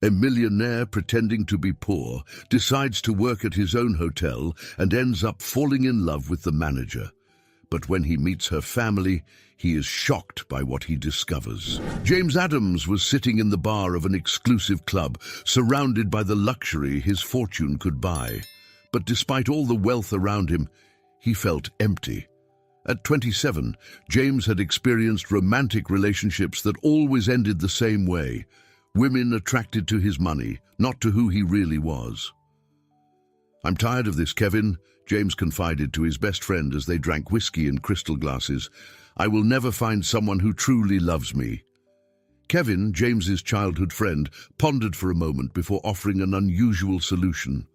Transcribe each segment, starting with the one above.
A millionaire pretending to be poor decides to work at his own hotel and ends up falling in love with the manager. But when he meets her family, he is shocked by what he discovers. James Adams was sitting in the bar of an exclusive club, surrounded by the luxury his fortune could buy. But despite all the wealth around him, he felt empty. At 27, James had experienced romantic relationships that always ended the same way. Women attracted to his money, not to who he really was. "I'm tired of this, Kevin," James confided to his best friend as they drank whiskey in crystal glasses. "I will never find someone who truly loves me." Kevin, James's childhood friend, pondered for a moment before offering an unusual solution.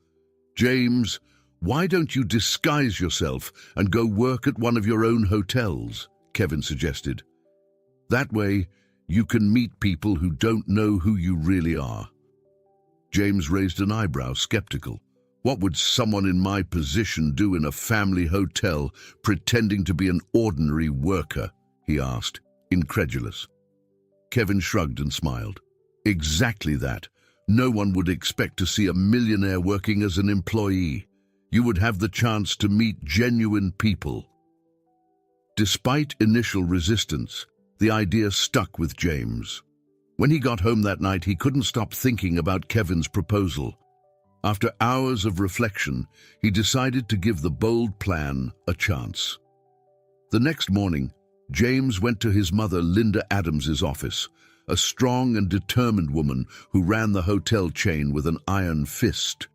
"James, why don't you disguise yourself and go work at one of your own hotels?" Kevin suggested. "That way, you can meet people who don't know who you really are." James raised an eyebrow, skeptical. "What would someone in my position do in a family hotel pretending to be an ordinary worker?" he asked, incredulous. Kevin shrugged and smiled. "Exactly that. No one would expect to see a millionaire working as an employee. You would have the chance to meet genuine people." Despite initial resistance, the idea stuck with James. When he got home that night, he couldn't stop thinking about Kevin's proposal. After hours of reflection, he decided to give the bold plan a chance. The next morning, James went to his mother, Linda Adams's office, a strong and determined woman who ran the hotel chain with an iron fist.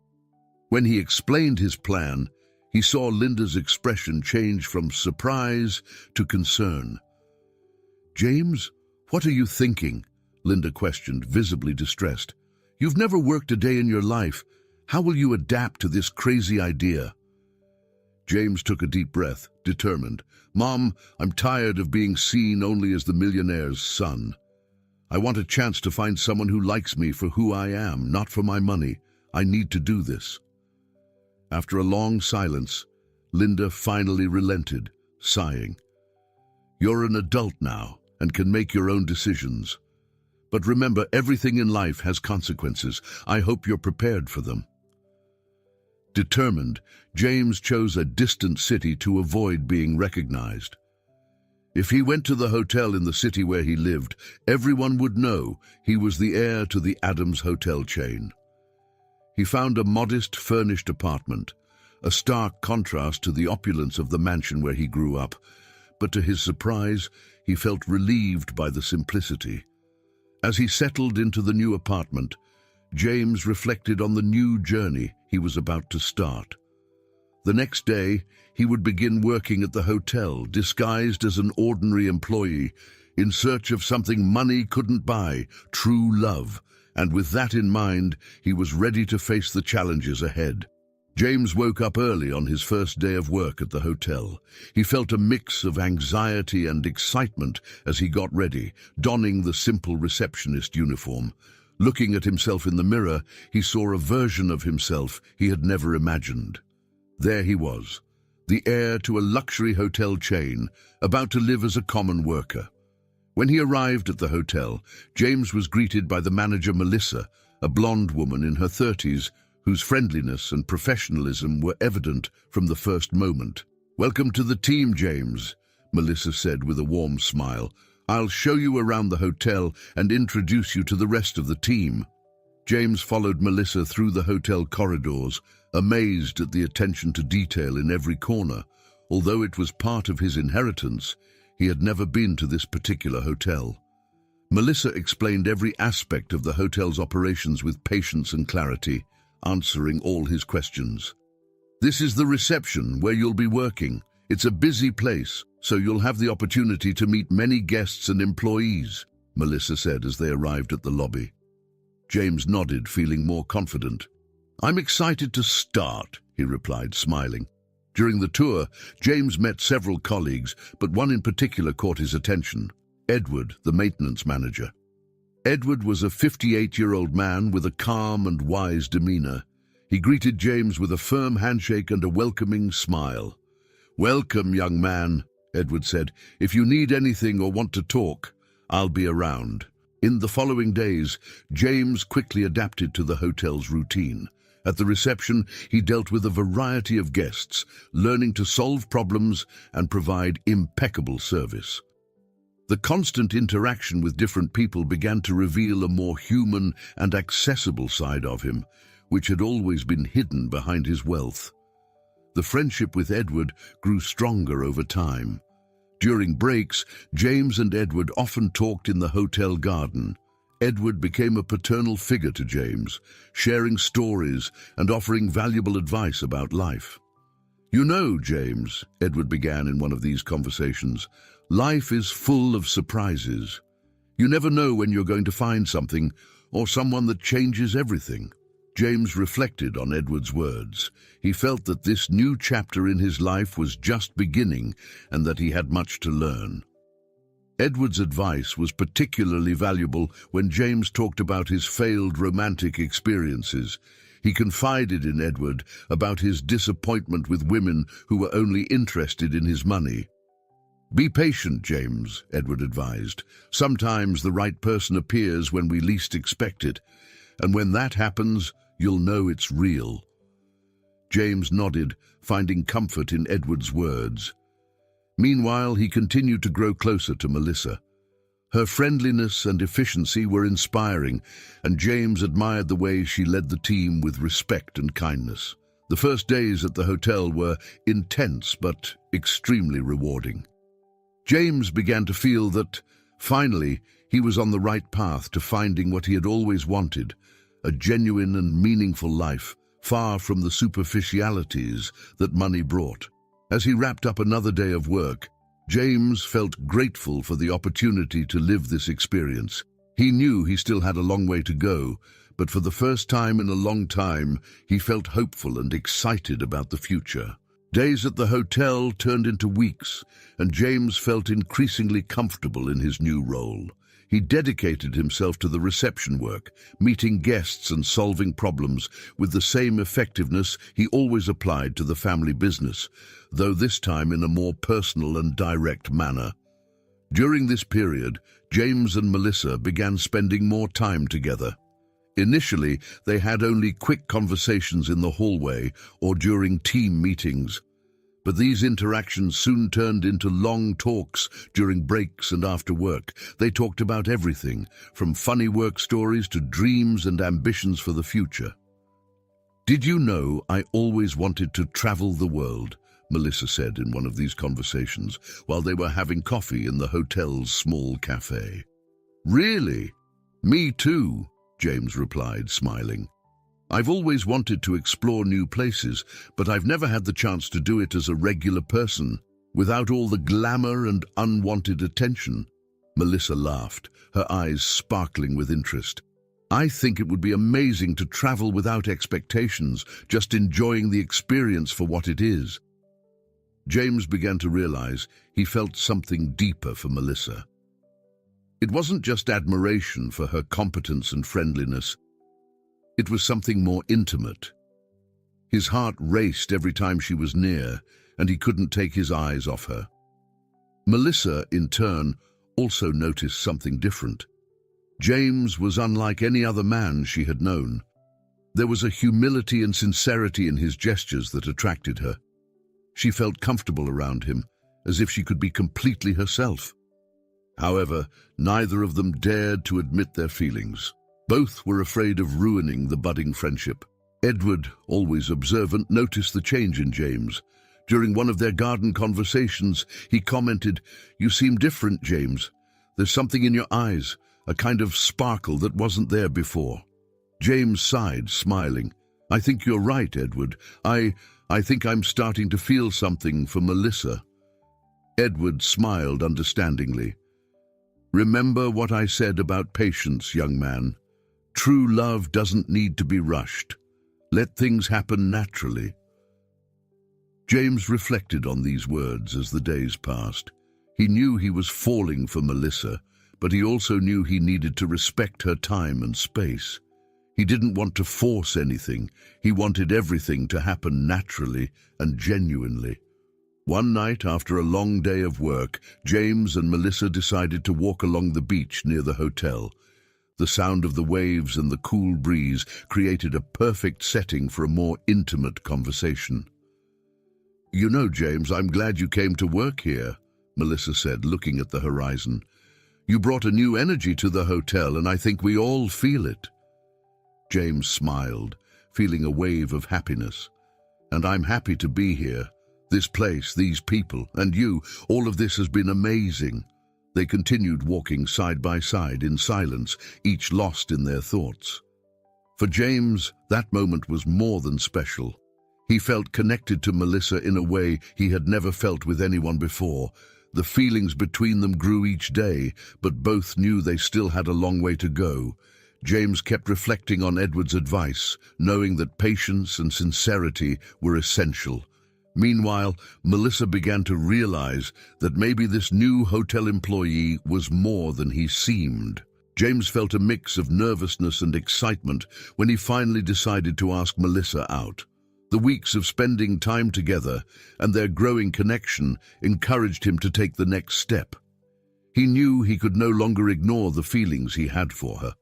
When he explained his plan, he saw Linda's expression change from surprise to concern. "James, what are you thinking?" Linda questioned, visibly distressed. "You've never worked a day in your life. How will you adapt to this crazy idea?" James took a deep breath, determined. "Mom, I'm tired of being seen only as the millionaire's son. I want a chance to find someone who likes me for who I am, not for my money. I need to do this." After a long silence, Linda finally relented, sighing. "You're an adult now and can make your own decisions. But remember, everything in life has consequences. I hope you're prepared for them." Determined, James chose a distant city to avoid being recognized. If he went to the hotel in the city where he lived, everyone would know he was the heir to the Adams hotel chain. He found a modest, furnished apartment, a stark contrast to the opulence of the mansion where he grew up. But to his surprise, he felt relieved by the simplicity. As he settled into the new apartment, James reflected on the new journey he was about to start. The next day, he would begin working at the hotel, disguised as an ordinary employee, in search of something money couldn't buy, true love. And with that in mind, he was ready to face the challenges ahead. James woke up early on his first day of work at the hotel. He felt a mix of anxiety and excitement as he got ready, donning the simple receptionist uniform. Looking at himself in the mirror, he saw a version of himself he had never imagined. There he was, the heir to a luxury hotel chain, about to live as a common worker. When he arrived at the hotel, James was greeted by the manager, Melissa, a blonde woman in her 30s, whose friendliness and professionalism were evident from the first moment. "Welcome to the team, James," Melissa said with a warm smile. "I'll show you around the hotel and introduce you to the rest of the team." James followed Melissa through the hotel corridors, amazed at the attention to detail in every corner. Although it was part of his inheritance, he had never been to this particular hotel. Melissa explained every aspect of the hotel's operations with patience and clarity, answering all his questions. "This is the reception where you'll be working. It's a busy place, so you'll have the opportunity to meet many guests and employees," Melissa said as they arrived at the lobby. James nodded, feeling more confident. "I'm excited to start," he replied, smiling. During the tour, James met several colleagues, but one in particular caught his attention: Edward, the maintenance manager. Edward was a 58-year-old man with a calm and wise demeanor. He greeted James with a firm handshake and a welcoming smile. "Welcome, young man," Edward said. "If you need anything or want to talk, I'll be around." In the following days, James quickly adapted to the hotel's routine. At the reception, he dealt with a variety of guests, learning to solve problems and provide impeccable service. The constant interaction with different people began to reveal a more human and accessible side of him, which had always been hidden behind his wealth. The friendship with Edward grew stronger over time. During breaks, James and Edward often talked in the hotel garden. Edward became a paternal figure to James, sharing stories and offering valuable advice about life. "You know, James," Edward began in one of these conversations, "life is full of surprises. You never know when you're going to find something or someone that changes everything." James reflected on Edward's words. He felt that this new chapter in his life was just beginning and that he had much to learn. Edward's advice was particularly valuable when James talked about his failed romantic experiences. He confided in Edward about his disappointment with women who were only interested in his money. "Be patient, James," Edward advised. "Sometimes the right person appears when we least expect it, and when that happens, you'll know it's real." James nodded, finding comfort in Edward's words. Meanwhile, he continued to grow closer to Melissa. Her friendliness and efficiency were inspiring, and James admired the way she led the team with respect and kindness. The first days at the hotel were intense but extremely rewarding. James began to feel that, finally, he was on the right path to finding what he had always wanted, a genuine and meaningful life, far from the superficialities that money brought. As he wrapped up another day of work, James felt grateful for the opportunity to live this experience. He knew he still had a long way to go, but for the first time in a long time, he felt hopeful and excited about the future. Days at the hotel turned into weeks, and James felt increasingly comfortable in his new role. He dedicated himself to the reception work, meeting guests and solving problems with the same effectiveness he always applied to the family business, though this time in a more personal and direct manner. During this period, James and Melissa began spending more time together. Initially, they had only quick conversations in the hallway or during team meetings, but these interactions soon turned into long talks during breaks and after work. They talked about everything, from funny work stories to dreams and ambitions for the future. "Did you know I always wanted to travel the world?" Melissa said in one of these conversations while they were having coffee in the hotel's small cafe. "Really? Me too," James replied, smiling. "I've always wanted to explore new places, but I've never had the chance to do it as a regular person, without all the glamour and unwanted attention." Melissa laughed, her eyes sparkling with interest. "I think it would be amazing to travel without expectations, just enjoying the experience for what it is." James began to realize he felt something deeper for Melissa. It wasn't just admiration for her competence and friendliness. It was something more intimate. His heart raced every time she was near, and he couldn't take his eyes off her. Melissa, in turn, also noticed something different. James was unlike any other man she had known. There was a humility and sincerity in his gestures that attracted her. She felt comfortable around him, as if she could be completely herself. However, neither of them dared to admit their feelings. Both were afraid of ruining the budding friendship. Edward, always observant, noticed the change in James. During one of their garden conversations, he commented, "You seem different, James. There's something in your eyes, a kind of sparkle that wasn't there before." James sighed, smiling. "I think you're right, Edward. I think I'm starting to feel something for Melissa." Edward smiled understandingly. "Remember what I said about patience, young man. True love doesn't need to be rushed. Let things happen naturally." James reflected on these words as the days passed. He knew he was falling for Melissa, but he also knew he needed to respect her time and space. He didn't want to force anything. He wanted everything to happen naturally and genuinely. One night, after a long day of work, James and Melissa decided to walk along the beach near the hotel. The sound of the waves and the cool breeze created a perfect setting for a more intimate conversation. "You know, James, I'm glad you came to work here," Melissa said, looking at the horizon. "You brought a new energy to the hotel, and I think we all feel it." James smiled, feeling a wave of happiness. "And I'm happy to be here. This place, these people, and you, all of this has been amazing." They continued walking side by side in silence, each lost in their thoughts. For James, that moment was more than special. He felt connected to Melissa in a way he had never felt with anyone before. The feelings between them grew each day, but both knew they still had a long way to go. James kept reflecting on Edward's advice, knowing that patience and sincerity were essential. Meanwhile, Melissa began to realize that maybe this new hotel employee was more than he seemed. James felt a mix of nervousness and excitement when he finally decided to ask Melissa out. The weeks of spending time together and their growing connection encouraged him to take the next step. He knew he could no longer ignore the feelings he had for her.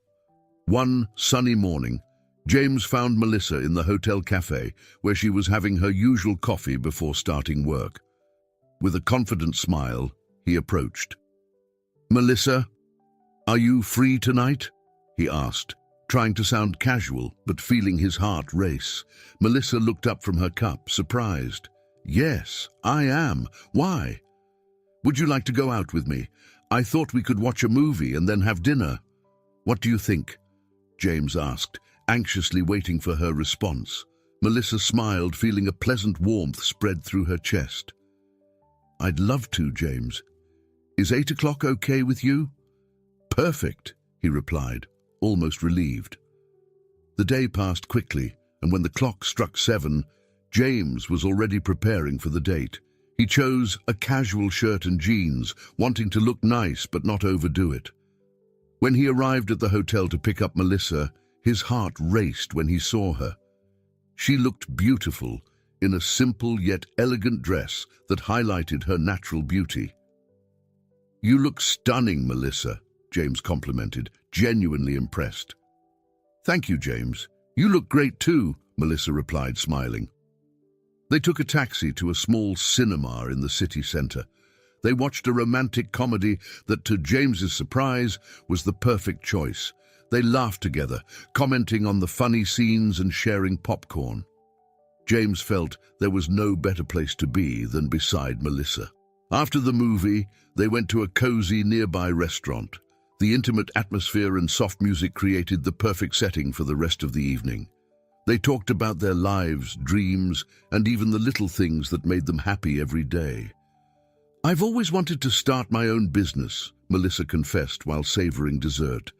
One sunny morning, James found Melissa in the hotel cafe where she was having her usual coffee before starting work. With a confident smile, he approached. "Melissa, are you free tonight?" he asked, trying to sound casual but feeling his heart race. Melissa looked up from her cup, surprised. "Yes, I am. Why?" "Would you like to go out with me? I thought we could watch a movie and then have dinner." "What do you think?" James asked, anxiously waiting for her response. Melissa smiled, feeling a pleasant warmth spread through her chest. "I'd love to, James. Is 8 o'clock okay with you?" "Perfect," he replied, almost relieved. The day passed quickly, and when the clock struck 7, James was already preparing for the date. He chose a casual shirt and jeans, wanting to look nice but not overdo it. When he arrived at the hotel to pick up Melissa, his heart raced when he saw her. She looked beautiful in a simple yet elegant dress that highlighted her natural beauty. "You look stunning, Melissa," James complimented, genuinely impressed. "Thank you, James. You look great too," Melissa replied, smiling. They took a taxi to a small cinema in the city center. They watched a romantic comedy that, to James's surprise, was the perfect choice. They laughed together, commenting on the funny scenes and sharing popcorn. James felt there was no better place to be than beside Melissa. After the movie, they went to a cozy nearby restaurant. The intimate atmosphere and soft music created the perfect setting for the rest of the evening. They talked about their lives, dreams, and even the little things that made them happy every day. "I've always wanted to start my own business," Melissa confessed while savoring dessert.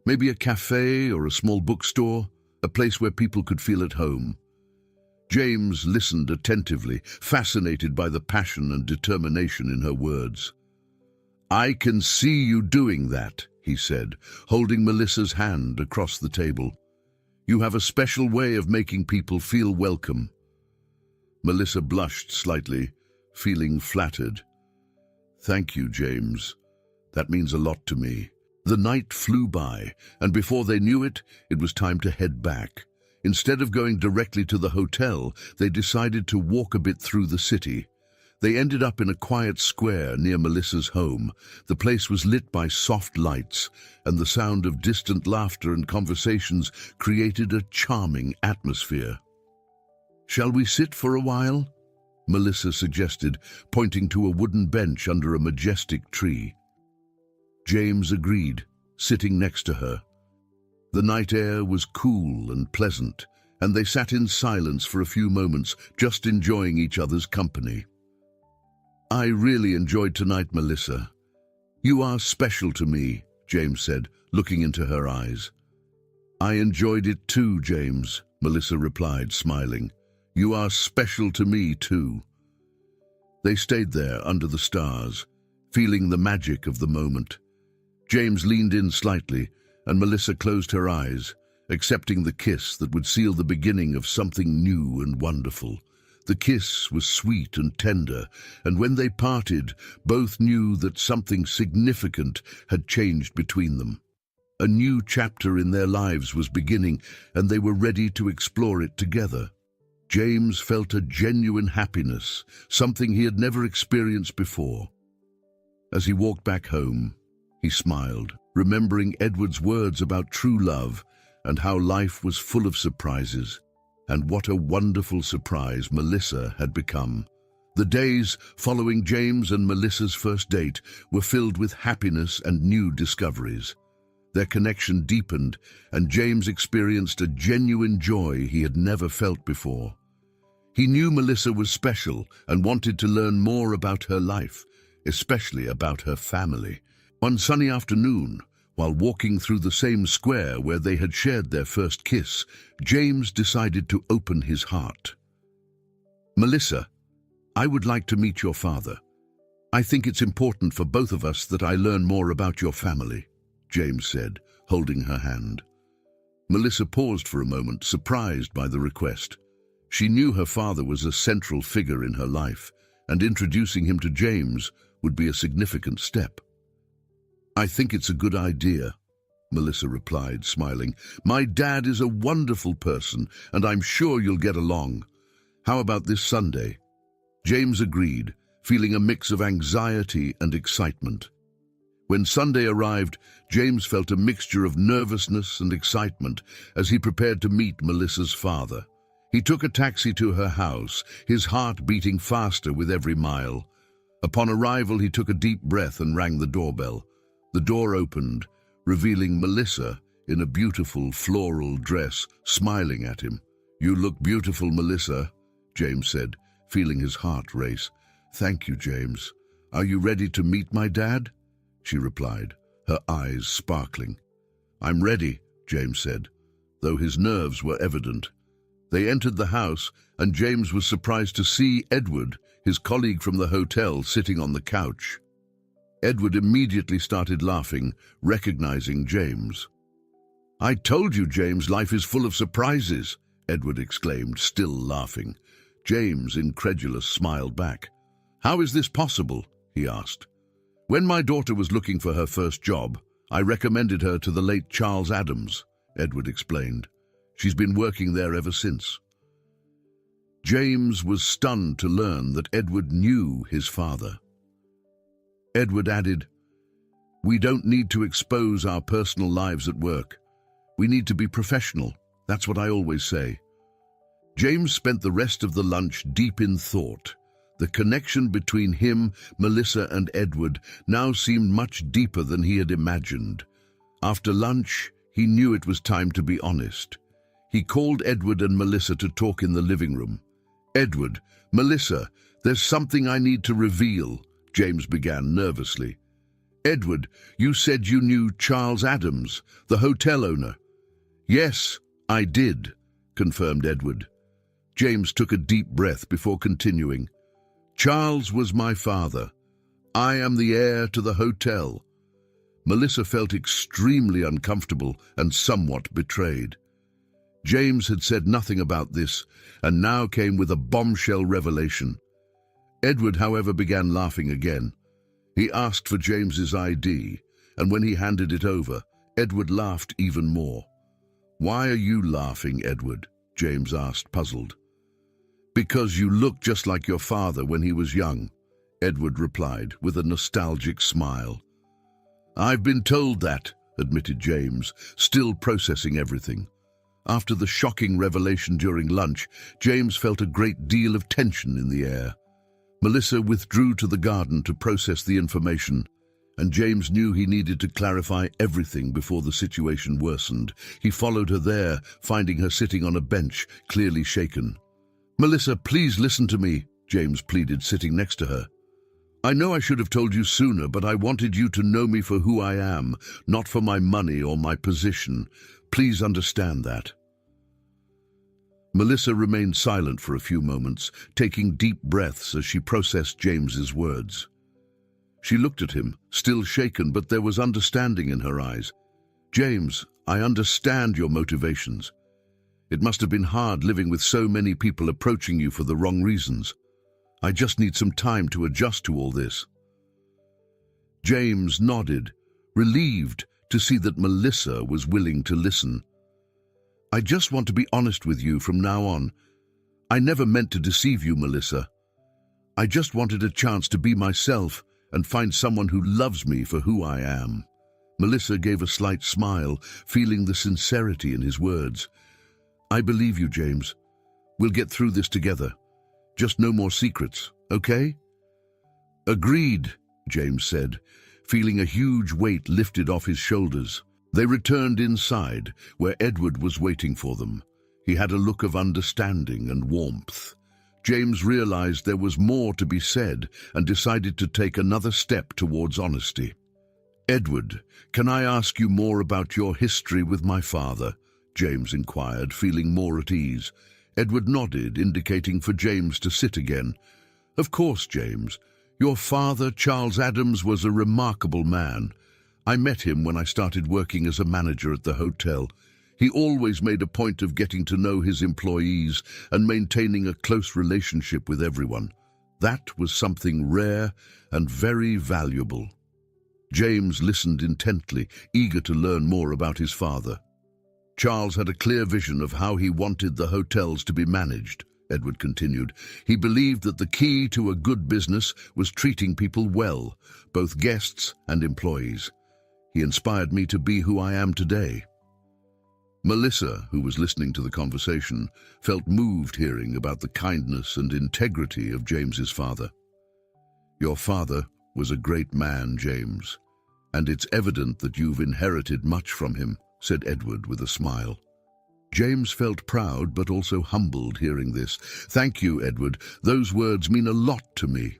"Maybe a cafe or a small bookstore, a place where people could feel at home." James listened attentively, fascinated by the passion and determination in her words. "I can see you doing that," he said, holding Melissa's hand across the table. "You have a special way of making people feel welcome." Melissa blushed slightly, feeling flattered. "Thank you, James. That means a lot to me." The night flew by, and before they knew it, it was time to head back. Instead of going directly to the hotel, they decided to walk a bit through the city. They ended up in a quiet square near Melissa's home. The place was lit by soft lights, and the sound of distant laughter and conversations created a charming atmosphere. "Shall we sit for a while?" Melissa suggested, pointing to a wooden bench under a majestic tree. James agreed, sitting next to her. The night air was cool and pleasant, and they sat in silence for a few moments, just enjoying each other's company. "I really enjoyed tonight, Melissa. You are special to me," James said, looking into her eyes. "I enjoyed it too, James," Melissa replied, smiling. "You are special to me too." They stayed there under the stars, feeling the magic of the moment. James leaned in slightly, and Melissa closed her eyes, accepting the kiss that would seal the beginning of something new and wonderful. The kiss was sweet and tender, and when they parted, both knew that something significant had changed between them. A new chapter in their lives was beginning, and they were ready to explore it together. James felt a genuine happiness, something he had never experienced before. As he walked back home, he smiled, remembering Edward's words about true love and how life was full of surprises. And what a wonderful surprise Melissa had become. The days following James and Melissa's first date were filled with happiness and new discoveries. Their connection deepened, and James experienced a genuine joy he had never felt before. He knew Melissa was special and wanted to learn more about her life, especially about her family. One sunny afternoon, while walking through the same square where they had shared their first kiss, James decided to open his heart. "Melissa, I would like to meet your father. I think it's important for both of us that I learn more about your family," James said, holding her hand. Melissa paused for a moment, surprised by the request. She knew her father was a central figure in her life, and introducing him to James would be a significant step. "I think it's a good idea," Melissa replied, smiling. "My dad is a wonderful person, and I'm sure you'll get along. How about this Sunday?" James agreed, feeling a mix of anxiety and excitement. When Sunday arrived, James felt a mixture of nervousness and excitement as he prepared to meet Melissa's father. He took a taxi to her house, his heart beating faster with every mile. Upon arrival, he took a deep breath and rang the doorbell. The door opened, revealing Melissa in a beautiful floral dress, smiling at him. "You look beautiful, Melissa," James said, feeling his heart race. "Thank you, James. Are you ready to meet my dad?" she replied, her eyes sparkling. "I'm ready," James said, though his nerves were evident. They entered the house, and James was surprised to see Edward, his colleague from the hotel, sitting on the couch. Edward immediately started laughing, recognizing James. "I told you, James, life is full of surprises," Edward exclaimed, still laughing. James, incredulous, smiled back. "How is this possible?" he asked. "When my daughter was looking for her first job, I recommended her to the late Charles Adams," Edward explained. "She's been working there ever since." James was stunned to learn that Edward knew his father. Edward added, "We don't need to expose our personal lives at work. We need to be professional. That's what I always say." James spent the rest of the lunch deep in thought. The connection between him, Melissa, and Edward now seemed much deeper than he had imagined. After lunch, he knew it was time to be honest. He called Edward and Melissa to talk in the living room. "Edward, Melissa, there's something I need to reveal," James began nervously. "Edward, you said you knew Charles Adams, the hotel owner." "Yes, I did," confirmed Edward. James took a deep breath before continuing. "Charles was my father. I am the heir to the hotel." Melissa felt extremely uncomfortable and somewhat betrayed. James had said nothing about this, and now came with a bombshell revelation. Edward, however, began laughing again. He asked for James's ID, and when he handed it over, Edward laughed even more. "Why are you laughing, Edward?" James asked, puzzled. "Because you look just like your father when he was young," Edward replied with a nostalgic smile. "I've been told that," admitted James, still processing everything. After the shocking revelation during lunch, James felt a great deal of tension in the air. Melissa withdrew to the garden to process the information, and James knew he needed to clarify everything before the situation worsened. He followed her there, finding her sitting on a bench, clearly shaken. "Melissa, please listen to me," James pleaded, sitting next to her. "I know I should have told you sooner, but I wanted you to know me for who I am, not for my money or my position. Please understand that." Melissa remained silent for a few moments, taking deep breaths as she processed James's words. She looked at him, still shaken, but there was understanding in her eyes. "James, I understand your motivations. It must have been hard living with so many people approaching you for the wrong reasons. I just need some time to adjust to all this." James nodded, relieved to see that Melissa was willing to listen. "I just want to be honest with you from now on. I never meant to deceive you, Melissa. I just wanted a chance to be myself and find someone who loves me for who I am." Melissa gave a slight smile, feeling the sincerity in his words. "I believe you, James. We'll get through this together. Just no more secrets, okay?" "Agreed," James said, feeling a huge weight lifted off his shoulders. They returned inside, where Edward was waiting for them. He had a look of understanding and warmth. James realized there was more to be said and decided to take another step towards honesty. "Edward, can I ask you more about your history with my father?" James inquired, feeling more at ease. Edward nodded, indicating for James to sit again. "Of course, James. Your father, Charles Adams, was a remarkable man. I met him when I started working as a manager at the hotel. He always made a point of getting to know his employees and maintaining a close relationship with everyone. That was something rare and very valuable." James listened intently, eager to learn more about his father. "Charles had a clear vision of how he wanted the hotels to be managed," Edward continued. "He believed that the key to a good business was treating people well, both guests and employees. He inspired me to be who I am today." Melissa, who was listening to the conversation, felt moved hearing about the kindness and integrity of James's father. "Your father was a great man, James, and it's evident that you've inherited much from him," said Edward with a smile. James felt proud but also humbled hearing this. "Thank you, Edward. Those words mean a lot to me."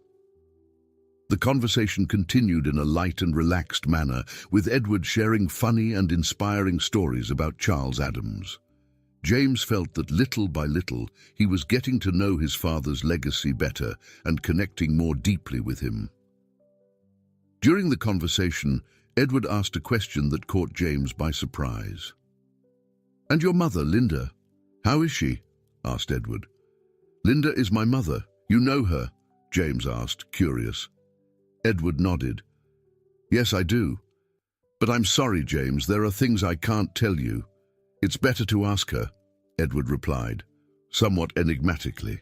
The conversation continued in a light and relaxed manner, with Edward sharing funny and inspiring stories about Charles Adams. James felt that little by little he was getting to know his father's legacy better and connecting more deeply with him. During the conversation, Edward asked a question that caught James by surprise. "And your mother, Linda, how is she?" asked Edward. "Linda is my mother. You know her?" James asked, curious. Edward nodded. "Yes, I do. But I'm sorry, James, there are things I can't tell you. It's better to ask her," Edward replied, somewhat enigmatically.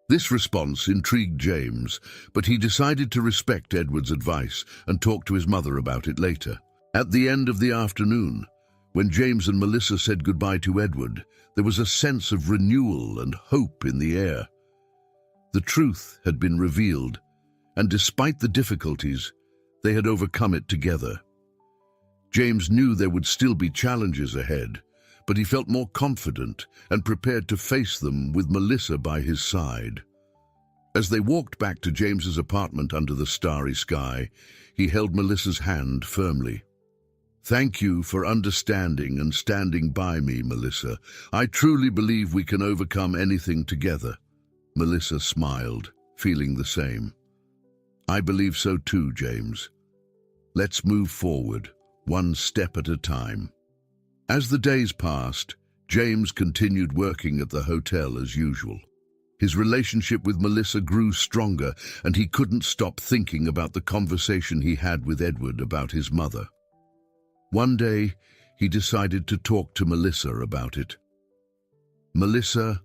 This response intrigued James, but he decided to respect Edward's advice and talk to his mother about it later. At the end of the afternoon, when James and Melissa said goodbye to Edward, there was a sense of renewal and hope in the air. The truth had been revealed, and despite the difficulties, they had overcome it together. James knew there would still be challenges ahead, but he felt more confident and prepared to face them with Melissa by his side. As they walked back to James's apartment under the starry sky, he held Melissa's hand firmly. "Thank you for understanding and standing by me, Melissa. I truly believe we can overcome anything together." Melissa smiled, feeling the same. "I believe so too, James. Let's move forward, one step at a time." As the days passed, James continued working at the hotel as usual. His relationship with Melissa grew stronger, and he couldn't stop thinking about the conversation he had with Edward about his mother. One day, he decided to talk to Melissa about it. "Melissa,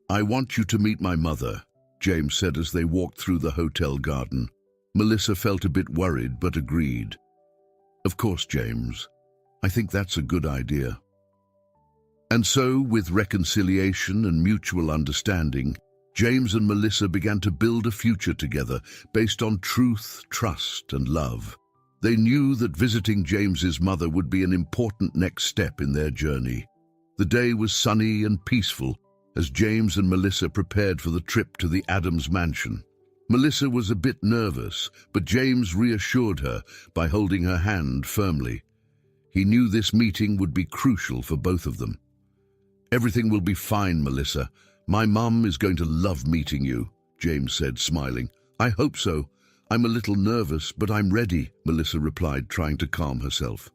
I want you to meet my mother," James said as they walked through the hotel garden. Melissa felt a bit worried but agreed. "Of course, James. I think that's a good idea." And so, with reconciliation and mutual understanding, James and Melissa began to build a future together based on truth, trust, and love. They knew that visiting James's mother would be an important next step in their journey. The day was sunny and peaceful as James and Melissa prepared for the trip to the Adams mansion. Melissa was a bit nervous, but James reassured her by holding her hand firmly. He knew this meeting would be crucial for both of them. "Everything will be fine, Melissa. My mum is going to love meeting you," James said, smiling. "I hope so. I'm a little nervous, but I'm ready," Melissa replied, trying to calm herself.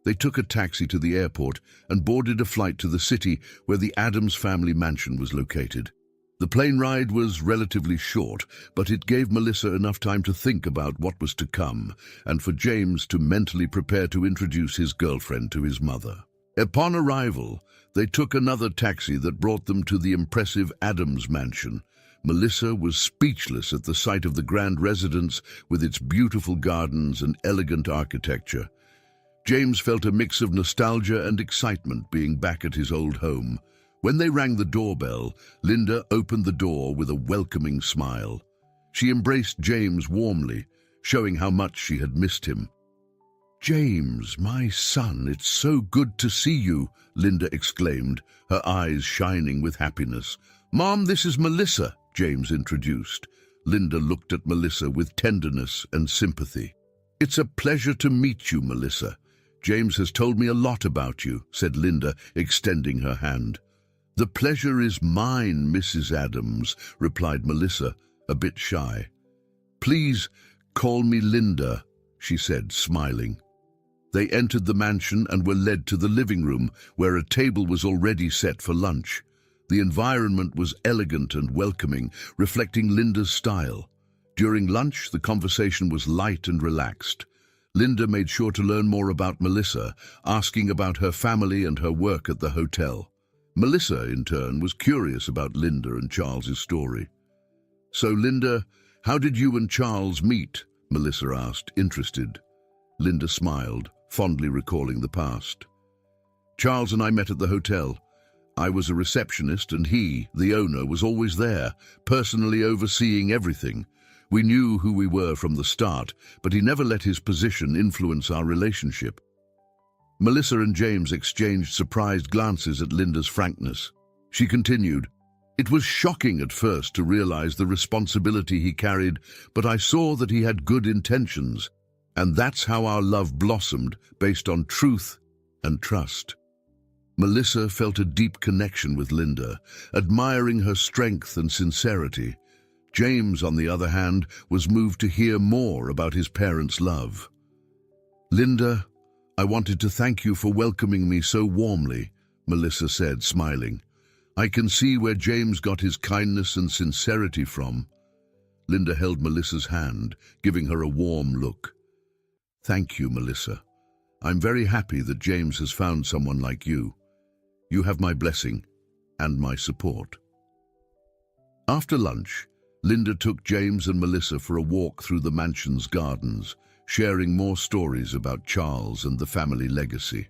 They took a taxi to the airport and boarded a flight to the city where the Adams family mansion was located. The plane ride was relatively short, but it gave Melissa enough time to think about what was to come, and for James to mentally prepare to introduce his girlfriend to his mother. Upon arrival, they took another taxi that brought them to the impressive Adams mansion. Melissa was speechless at the sight of the grand residence with its beautiful gardens and elegant architecture. James felt a mix of nostalgia and excitement being back at his old home. When they rang the doorbell, Linda opened the door with a welcoming smile. She embraced James warmly, showing how much she had missed him. "James, my son, it's so good to see you," Linda exclaimed, her eyes shining with happiness. "Mom, this is Melissa," James introduced. Linda looked at Melissa with tenderness and sympathy. "It's a pleasure to meet you, Melissa. James has told me a lot about you," said Linda, extending her hand. "The pleasure is mine, Mrs. Adams," replied Melissa, a bit shy. "Please call me Linda," she said, smiling. They entered the mansion and were led to the living room, where a table was already set for lunch. The environment was elegant and welcoming, reflecting Linda's style. During lunch, the conversation was light and relaxed. Linda made sure to learn more about Melissa, asking about her family and her work at the hotel. Melissa, in turn, was curious about Linda and Charles's story. "So, Linda, how did you and Charles meet?" Melissa asked, interested. Linda smiled, fondly recalling the past. "Charles and I met at the hotel. I was a receptionist and he, the owner, was always there, personally overseeing everything. We knew who we were from the start, but he never let his position influence our relationship." Melissa and James exchanged surprised glances at Linda's frankness. She continued, "It was shocking at first to realize the responsibility he carried, but I saw that he had good intentions, and that's how our love blossomed, based on truth and trust." Melissa felt a deep connection with Linda, admiring her strength and sincerity. James, on the other hand, was moved to hear more about his parents' love. "Linda, I wanted to thank you for welcoming me so warmly," Melissa said, smiling. "I can see where James got his kindness and sincerity from." Linda held Melissa's hand, giving her a warm look. "Thank you, Melissa. I'm very happy that James has found someone like you. You have my blessing and my support." After lunch, Linda took James and Melissa for a walk through the mansion's gardens, sharing more stories about Charles and the family legacy.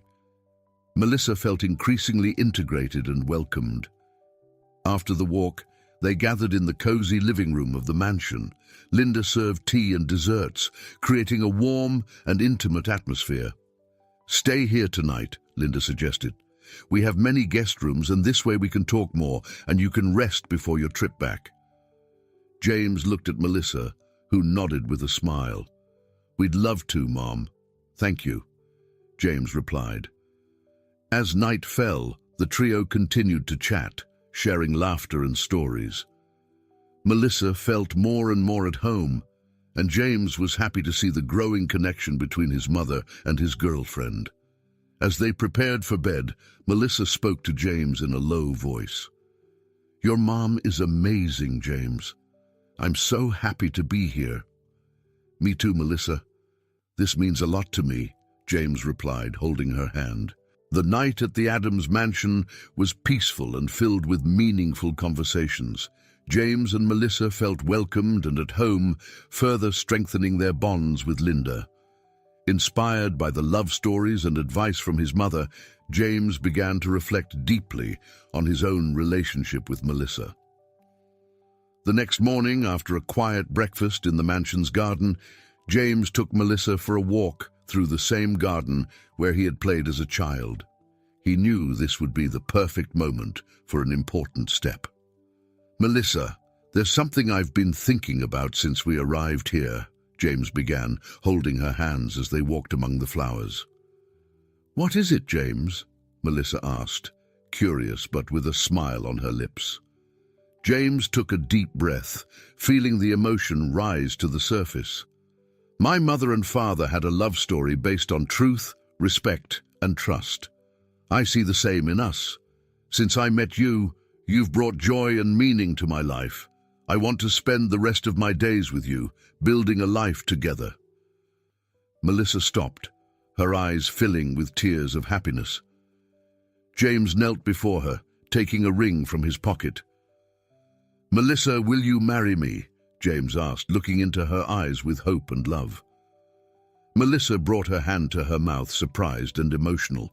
Melissa felt increasingly integrated and welcomed. After the walk, they gathered in the cozy living room of the mansion. Linda served tea and desserts, creating a warm and intimate atmosphere. "Stay here tonight," Linda suggested. "We have many guest rooms, and this way we can talk more, and you can rest before your trip back." James looked at Melissa, who nodded with a smile. "We'd love to, Mom. Thank you," James replied. As night fell, the trio continued to chat, sharing laughter and stories. Melissa felt more and more at home, and James was happy to see the growing connection between his mother and his girlfriend. As they prepared for bed, Melissa spoke to James in a low voice. "Your mom is amazing, James. I'm so happy to be here." "Me too, Melissa. This means a lot to me," James replied, holding her hand. The night at the Adams mansion was peaceful and filled with meaningful conversations. James and Melissa felt welcomed and at home, further strengthening their bonds with Linda. Inspired by the love stories and advice from his mother, James began to reflect deeply on his own relationship with Melissa. The next morning, after a quiet breakfast in the mansion's garden, James took Melissa for a walk through the same garden where he had played as a child. He knew this would be the perfect moment for an important step. "Melissa, there's something I've been thinking about since we arrived here," James began, holding her hands as they walked among the flowers. "What is it, James?" Melissa asked, curious but with a smile on her lips. James took a deep breath, feeling the emotion rise to the surface. "My mother and father had a love story based on truth, respect, and trust. I see the same in us. Since I met you, you've brought joy and meaning to my life. I want to spend the rest of my days with you, building a life together." Melissa stopped, her eyes filling with tears of happiness. James knelt before her, taking a ring from his pocket. "Melissa, will you marry me?" James asked, looking into her eyes with hope and love. Melissa brought her hand to her mouth, surprised and emotional.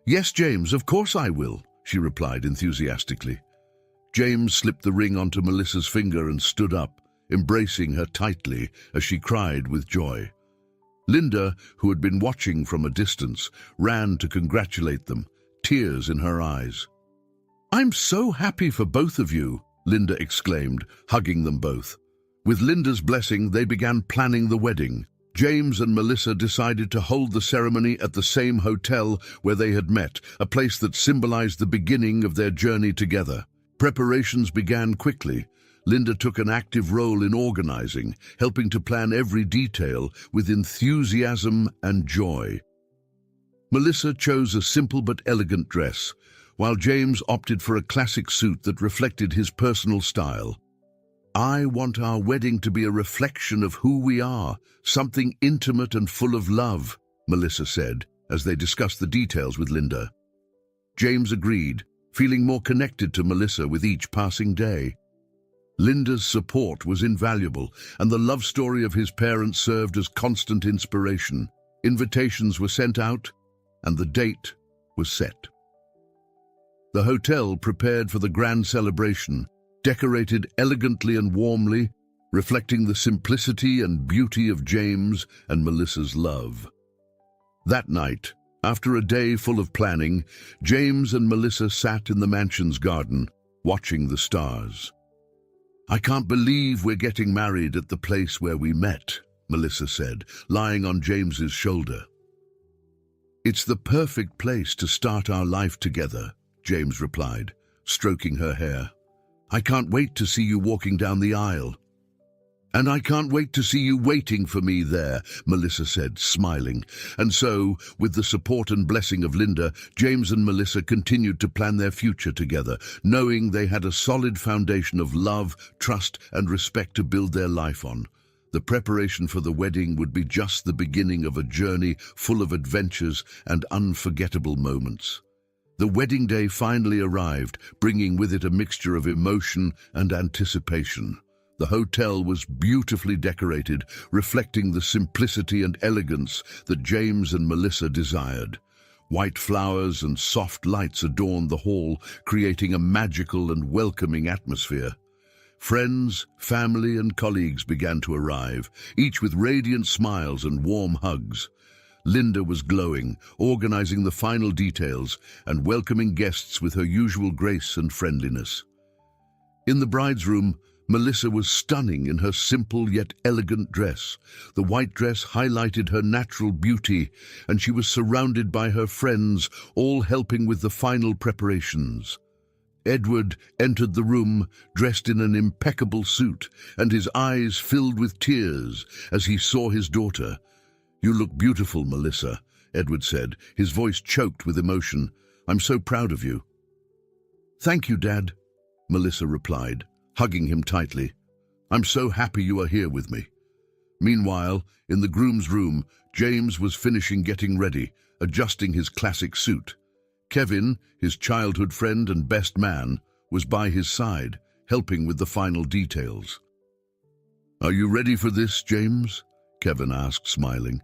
"Yes, James, of course I will," she replied enthusiastically. James slipped the ring onto Melissa's finger and stood up, embracing her tightly as she cried with joy. Linda, who had been watching from a distance, ran to congratulate them, tears in her eyes. "I'm so happy for both of you," Linda exclaimed, hugging them both. With Linda's blessing, they began planning the wedding. James and Melissa decided to hold the ceremony at the same hotel where they had met, a place that symbolized the beginning of their journey together. Preparations began quickly. Linda took an active role in organizing, helping to plan every detail with enthusiasm and joy. Melissa chose a simple but elegant dress, while James opted for a classic suit that reflected his personal style. "I want our wedding to be a reflection of who we are, something intimate and full of love," Melissa said, as they discussed the details with Linda. James agreed, feeling more connected to Melissa with each passing day. Linda's support was invaluable, and the love story of his parents served as constant inspiration. Invitations were sent out, and the date was set. The hotel prepared for the grand celebration, decorated elegantly and warmly, reflecting the simplicity and beauty of James and Melissa's love. That night, after a day full of planning, James and Melissa sat in the mansion's garden, watching the stars. "I can't believe we're getting married at the place where we met," Melissa said, lying on James's shoulder. "It's the perfect place to start our life together," James replied, stroking her hair. "I can't wait to see you walking down the aisle." "And I can't wait to see you waiting for me there," Melissa said, smiling. And so, with the support and blessing of Linda, James and Melissa continued to plan their future together, knowing they had a solid foundation of love, trust, and respect to build their life on. The preparation for the wedding would be just the beginning of a journey full of adventures and unforgettable moments. The wedding day finally arrived, bringing with it a mixture of emotion and anticipation. The hotel was beautifully decorated, reflecting the simplicity and elegance that James and Melissa desired. White flowers and soft lights adorned the hall, creating a magical and welcoming atmosphere. Friends, family, and colleagues began to arrive, each with radiant smiles and warm hugs. Linda was glowing, organizing the final details and welcoming guests with her usual grace and friendliness. In the bride's room, Melissa was stunning in her simple yet elegant dress. The white dress highlighted her natural beauty, and she was surrounded by her friends, all helping with the final preparations. Edward entered the room, dressed in an impeccable suit, and his eyes filled with tears as he saw his daughter. "You look beautiful, Melissa," Edward said, his voice choked with emotion. "I'm so proud of you." "Thank you, Dad," Melissa replied, hugging him tightly. "I'm so happy you are here with me." Meanwhile, in the groom's room, James was finishing getting ready, adjusting his classic suit. Kevin, his childhood friend and best man, was by his side, helping with the final details. "Are you ready for this, James?" Kevin asked, smiling.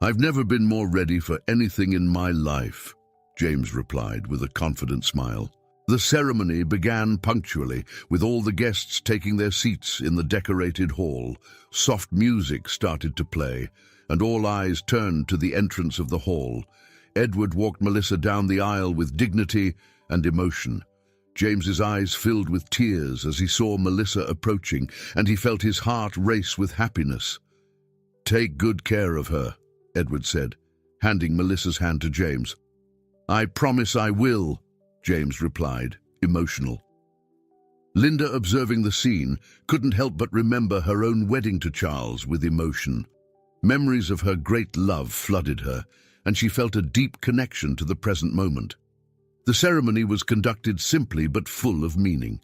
"I've never been more ready for anything in my life," James replied with a confident smile. The ceremony began punctually, with all the guests taking their seats in the decorated hall. Soft music started to play, and all eyes turned to the entrance of the hall. Edward walked Melissa down the aisle with dignity and emotion. James's eyes filled with tears as he saw Melissa approaching, and he felt his heart race with happiness. "Take good care of her," Edward said, handing Melissa's hand to James. "I promise I will," James replied, emotional. Linda, observing the scene, couldn't help but remember her own wedding to Charles with emotion. Memories of her great love flooded her, and she felt a deep connection to the present moment. The ceremony was conducted simply but full of meaning.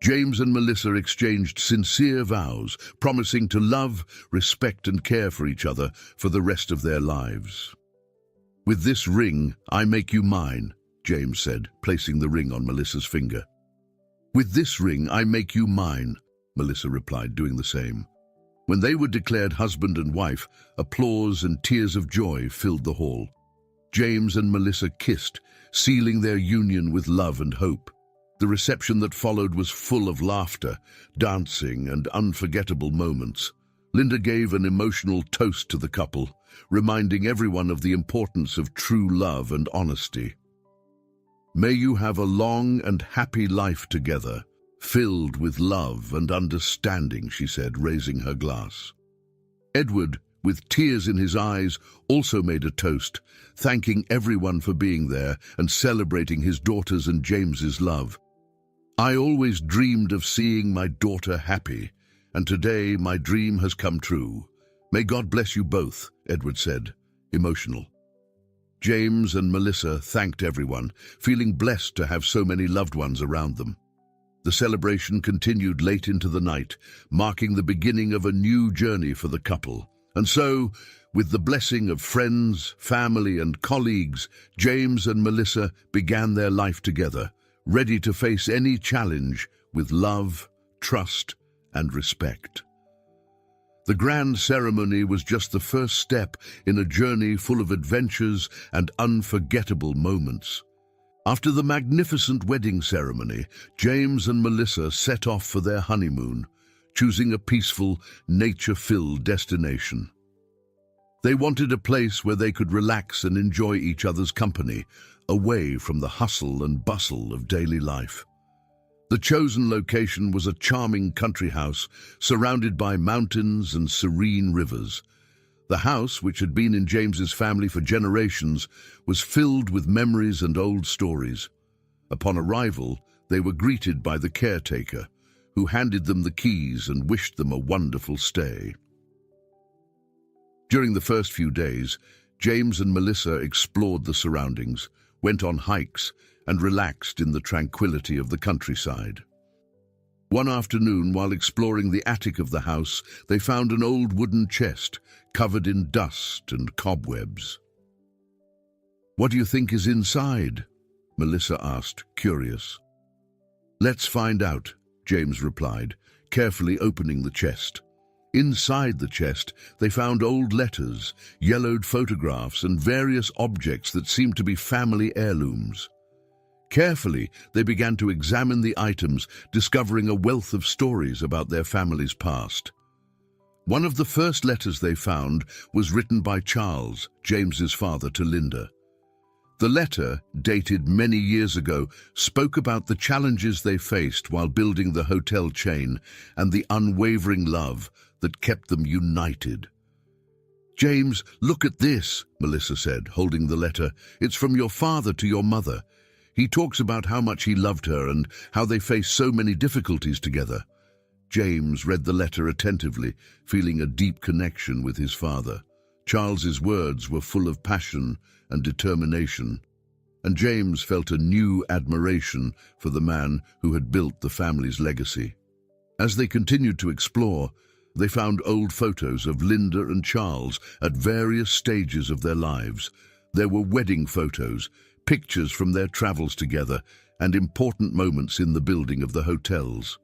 James and Melissa exchanged sincere vows, promising to love, respect, and care for each other for the rest of their lives. "With this ring, I make you mine," James said, placing the ring on Melissa's finger. "With this ring, I make you mine," Melissa replied, doing the same. When they were declared husband and wife, applause and tears of joy filled the hall. James and Melissa kissed, sealing their union with love and hope. The reception that followed was full of laughter, dancing, and unforgettable moments. Linda gave an emotional toast to the couple, reminding everyone of the importance of true love and honesty. "May you have a long and happy life together, filled with love and understanding," she said, raising her glass. Edward, with tears in his eyes, also made a toast, thanking everyone for being there and celebrating his daughter's and James's love. "I always dreamed of seeing my daughter happy, and today my dream has come true. May God bless you both," Edward said, emotional. James and Melissa thanked everyone, feeling blessed to have so many loved ones around them. The celebration continued late into the night, marking the beginning of a new journey for the couple. And so, with the blessing of friends, family, and colleagues, James and Melissa began their life together, ready to face any challenge with love, trust, and respect. The grand ceremony was just the first step in a journey full of adventures and unforgettable moments. After the magnificent wedding ceremony, James and Melissa set off for their honeymoon, choosing a peaceful, nature-filled destination. They wanted a place where they could relax and enjoy each other's company, away from the hustle and bustle of daily life. The chosen location was a charming country house surrounded by mountains and serene rivers. The house, which had been in James's family for generations, was filled with memories and old stories. Upon arrival, they were greeted by the caretaker, who handed them the keys and wished them a wonderful stay. During the first few days, James and Melissa explored the surroundings, went on hikes, and relaxed in the tranquility of the countryside. One afternoon, while exploring the attic of the house, they found an old wooden chest covered in dust and cobwebs. "What do you think is inside?" Melissa asked, curious. "Let's find out," James replied, carefully opening the chest. Inside the chest, they found old letters, yellowed photographs, and various objects that seemed to be family heirlooms. Carefully, they began to examine the items, discovering a wealth of stories about their family's past. One of the first letters they found was written by Charles, James's father, to Linda. The letter, dated many years ago, spoke about the challenges they faced while building the hotel chain and the unwavering love that kept them united. "James, look at this," Melissa said, holding the letter. "It's from your father to your mother. He talks about how much he loved her and how they faced so many difficulties together." James read the letter attentively, feeling a deep connection with his father. Charles's words were full of passion and determination, and James felt a new admiration for the man who had built the family's legacy. As they continued to explore, they found old photos of Linda and Charles at various stages of their lives. There were wedding photos, pictures from their travels together, and important moments in the building of the hotels.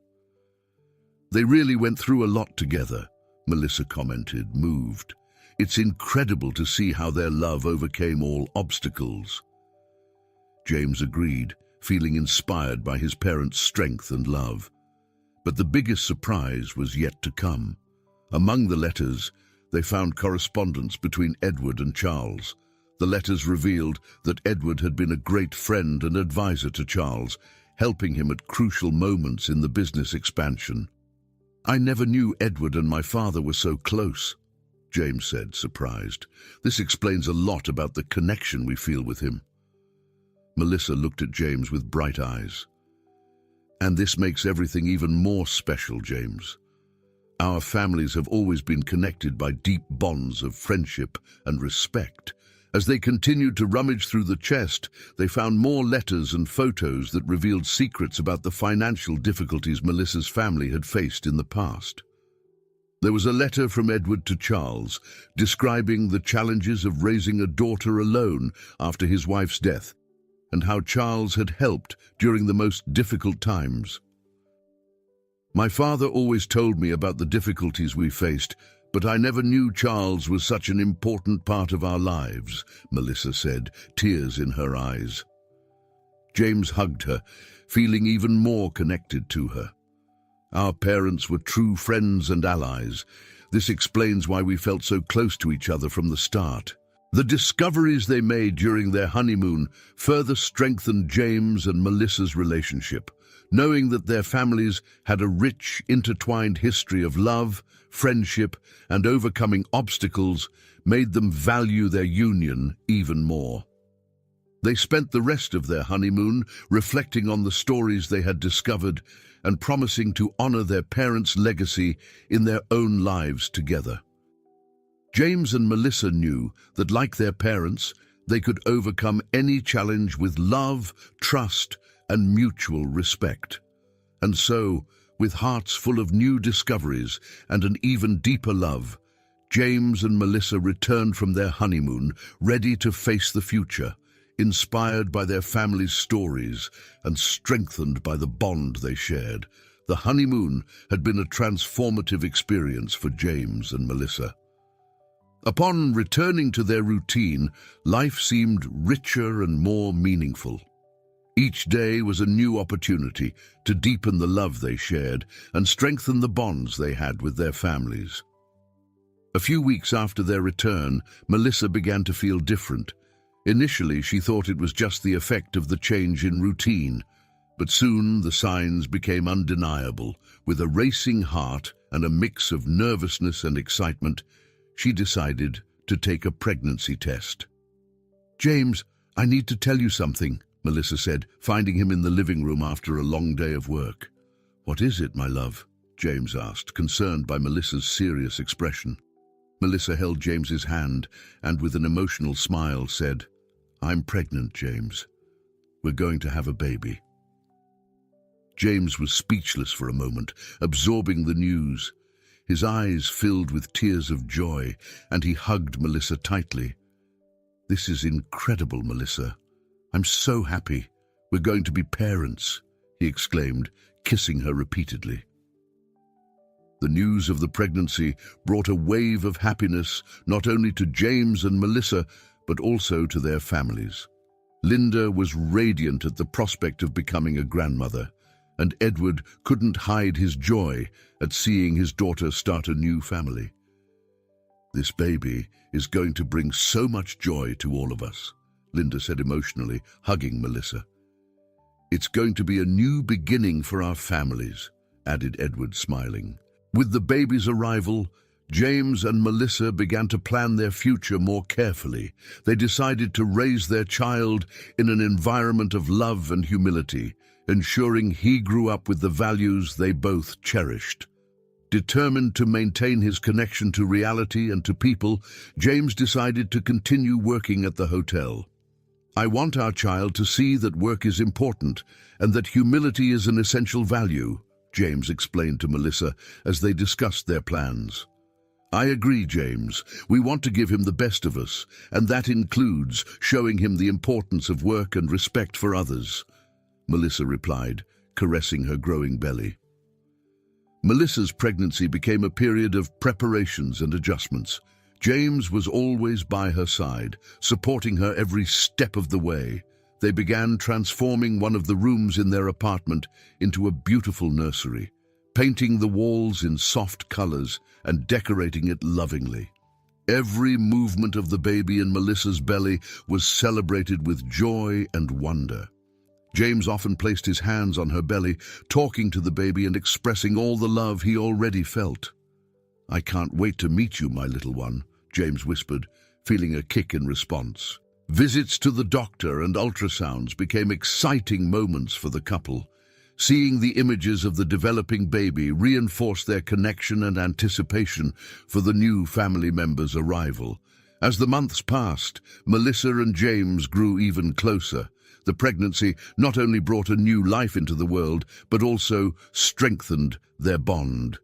"They really went through a lot together," Melissa commented, moved. "It's incredible to see how their love overcame all obstacles." James agreed, feeling inspired by his parents' strength and love. But the biggest surprise was yet to come. Among the letters, they found correspondence between Edward and Charles. The letters revealed that Edward had been a great friend and advisor to Charles, helping him at crucial moments in the business expansion. "I never knew Edward and my father were so close," James said, surprised. "This explains a lot about the connection we feel with him." Melissa looked at James with bright eyes. "And this makes everything even more special, James. Our families have always been connected by deep bonds of friendship and respect, As they continued to rummage through the chest, they found more letters and photos that revealed secrets about the financial difficulties Melissa's family had faced in the past. There was a letter from Edward to Charles, describing the challenges of raising a daughter alone after his wife's death, and how Charles had helped during the most difficult times. "My father always told me about the difficulties we faced, but I never knew Charles was such an important part of our lives," Melissa said, tears in her eyes. James hugged her, feeling even more connected to her. "Our parents were true friends and allies. This explains why we felt so close to each other from the start." The discoveries they made during their honeymoon further strengthened James and Melissa's relationship, knowing that their families had a rich, intertwined history of love, friendship, and overcoming obstacles made them value their union even more. They spent the rest of their honeymoon reflecting on the stories they had discovered and promising to honor their parents' legacy in their own lives together. James and Melissa knew that, like their parents, they could overcome any challenge with love, trust, and mutual respect. And so, with hearts full of new discoveries and an even deeper love, James and Melissa returned from their honeymoon ready to face the future, inspired by their family's stories and strengthened by the bond they shared. The honeymoon had been a transformative experience for James and Melissa. Upon returning to their routine, life seemed richer and more meaningful. Each day was a new opportunity to deepen the love they shared and strengthen the bonds they had with their families. A few weeks after their return, Melissa began to feel different. Initially, she thought it was just the effect of the change in routine, but soon the signs became undeniable. With a racing heart and a mix of nervousness and excitement, she decided to take a pregnancy test. "James, I need to tell you something," Melissa said, finding him in the living room after a long day of work. "What is it, my love?" James asked, concerned by Melissa's serious expression. Melissa held James's hand and, with an emotional smile, said, "I'm pregnant, James. We're going to have a baby." James was speechless for a moment, absorbing the news. His eyes filled with tears of joy, and he hugged Melissa tightly. "This is incredible, Melissa. I'm so happy. We're going to be parents," he exclaimed, kissing her repeatedly. The news of the pregnancy brought a wave of happiness not only to James and Melissa, but also to their families. Linda was radiant at the prospect of becoming a grandmother, and Edward couldn't hide his joy at seeing his daughter start a new family. "This baby is going to bring so much joy to all of us," Linda said emotionally, hugging Melissa. "It's going to be a new beginning for our families," added Edward, smiling. With the baby's arrival, James and Melissa began to plan their future more carefully. They decided to raise their child in an environment of love and humility, ensuring he grew up with the values they both cherished. Determined to maintain his connection to reality and to people, James decided to continue working at the hotel. "I want our child to see that work is important and that humility is an essential value," James explained to Melissa as they discussed their plans. "I agree, James. We want to give him the best of us, and that includes showing him the importance of work and respect for others," Melissa replied, caressing her growing belly. Melissa's pregnancy became a period of preparations and adjustments. James was always by her side, supporting her every step of the way. They began transforming one of the rooms in their apartment into a beautiful nursery, painting the walls in soft colors and decorating it lovingly. Every movement of the baby in Melissa's belly was celebrated with joy and wonder. James often placed his hands on her belly, talking to the baby and expressing all the love he already felt. "I can't wait to meet you, my little one," James whispered, feeling a kick in response. Visits to the doctor and ultrasounds became exciting moments for the couple. Seeing the images of the developing baby reinforced their connection and anticipation for the new family member's arrival. As the months passed, Melissa and James grew even closer. The pregnancy not only brought a new life into the world, but also strengthened their bond.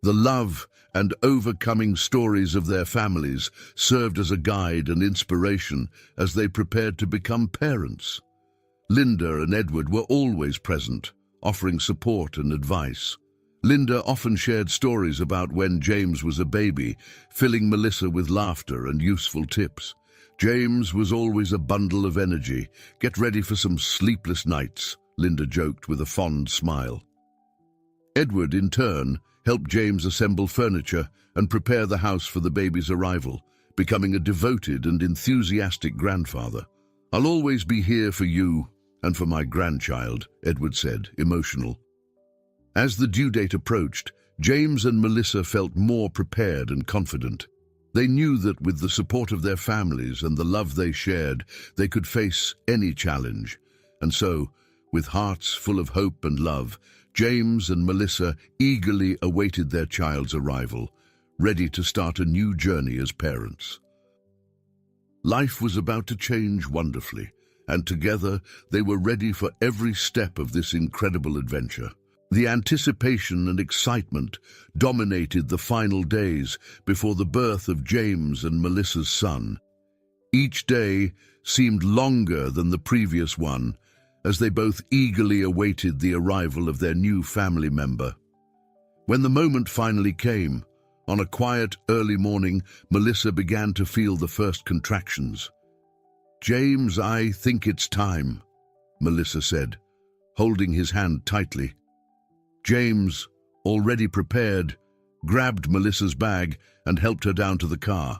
The love and overcoming stories of their families served as a guide and inspiration as they prepared to become parents. Linda and Edward were always present, offering support and advice. Linda often shared stories about when James was a baby, filling Melissa with laughter and useful tips. James was always a bundle of energy. "Get ready for some sleepless nights," Linda joked with a fond smile. Edward, in turn, helped James assemble furniture and prepare the house for the baby's arrival, becoming a devoted and enthusiastic grandfather. "I'll always be here for you and for my grandchild," Edward said, emotional. As the due date approached, James and Melissa felt more prepared and confident. They knew that with the support of their families and the love they shared, they could face any challenge. And so, with hearts full of hope and love, James and Melissa eagerly awaited their child's arrival, ready to start a new journey as parents. Life was about to change wonderfully, and together they were ready for every step of this incredible adventure. The anticipation and excitement dominated the final days before the birth of James and Melissa's son. Each day seemed longer than the previous one, as they both eagerly awaited the arrival of their new family member. When the moment finally came, on a quiet early morning, Melissa began to feel the first contractions. "James, I think it's time," Melissa said, holding his hand tightly. James, already prepared, grabbed Melissa's bag and helped her down to the car.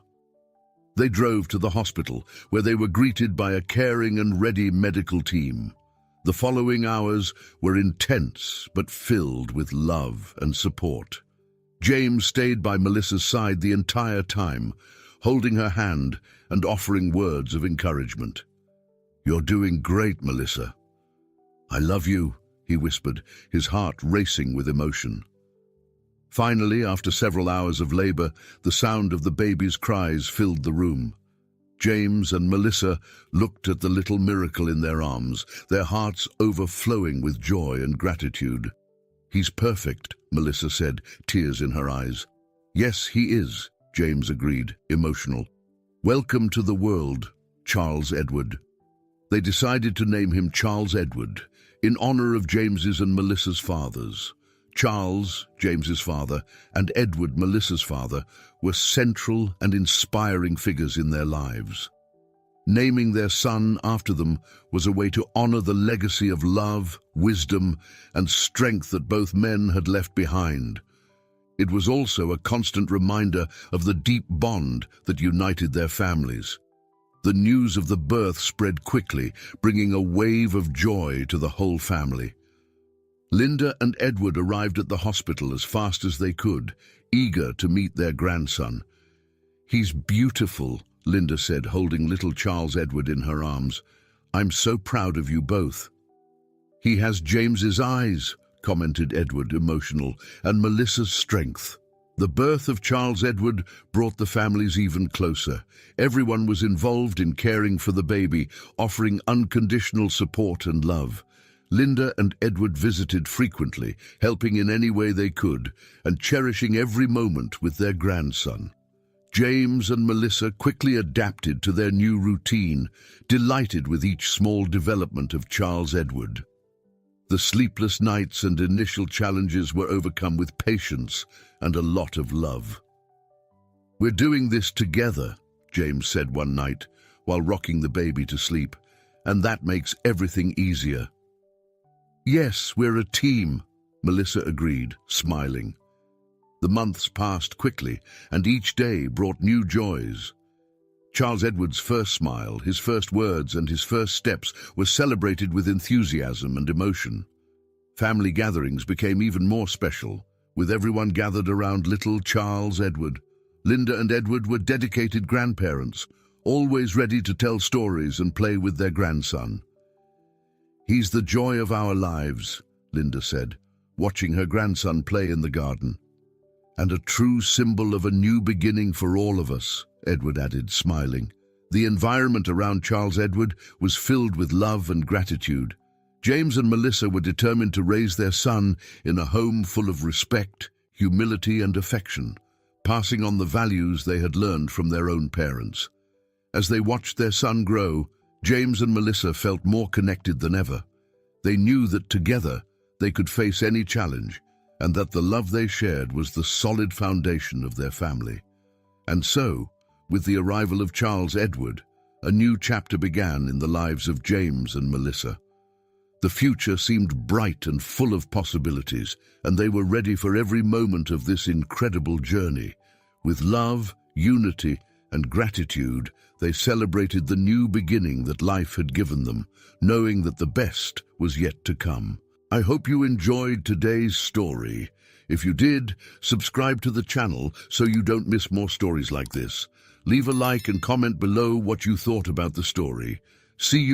They drove to the hospital, where they were greeted by a caring and ready medical team. The following hours were intense but filled with love and support. James stayed by Melissa's side the entire time, holding her hand and offering words of encouragement. "You're doing great, Melissa. I love you," he whispered, his heart racing with emotion. Finally, after several hours of labor, the sound of the baby's cries filled the room. James and Melissa looked at the little miracle in their arms, their hearts overflowing with joy and gratitude. "He's perfect," Melissa said, tears in her eyes. "Yes, he is," James agreed, emotional. "Welcome to the world, Charles Edward." They decided to name him Charles Edward, in honor of James's and Melissa's fathers. Charles, James's father, and Edward, Melissa's father, were central and inspiring figures in their lives. Naming their son after them was a way to honor the legacy of love, wisdom, and strength that both men had left behind. It was also a constant reminder of the deep bond that united their families. The news of the birth spread quickly, bringing a wave of joy to the whole family. Linda and Edward arrived at the hospital as fast as they could, eager to meet their grandson. "He's beautiful," Linda said, holding little Charles Edward in her arms. "I'm so proud of you both." "He has James's eyes," commented Edward, emotional, "and Melissa's strength." The birth of Charles Edward brought the families even closer. Everyone was involved in caring for the baby, offering unconditional support and love. Linda and Edward visited frequently, helping in any way they could, and cherishing every moment with their grandson. James and Melissa quickly adapted to their new routine, delighted with each small development of Charles Edward. The sleepless nights and initial challenges were overcome with patience and a lot of love. "We're doing this together," James said one night, while rocking the baby to sleep, "and that makes everything easier." "Yes, we're a team," Melissa agreed, smiling. The months passed quickly, and each day brought new joys. Charles Edward's first smile, his first words, and his first steps were celebrated with enthusiasm and emotion. Family gatherings became even more special, with everyone gathered around little Charles Edward. Linda and Edward were dedicated grandparents, always ready to tell stories and play with their grandson. "He's the joy of our lives," Linda said, watching her grandson play in the garden. "And a true symbol of a new beginning for all of us," Edward added, smiling. The environment around Charles Edward was filled with love and gratitude. James and Melissa were determined to raise their son in a home full of respect, humility, and affection, passing on the values they had learned from their own parents. As they watched their son grow, James and Melissa felt more connected than ever. They knew that together they could face any challenge, and that the love they shared was the solid foundation of their family. And so, with the arrival of Charles Edward, a new chapter began in the lives of James and Melissa. The future seemed bright and full of possibilities, and they were ready for every moment of this incredible journey. With love, unity, and gratitude, they celebrated the new beginning that life had given them, knowing that the best was yet to come. I hope you enjoyed today's story. If you did, subscribe to the channel so you don't miss more stories like this. Leave a like and comment below what you thought about the story. See you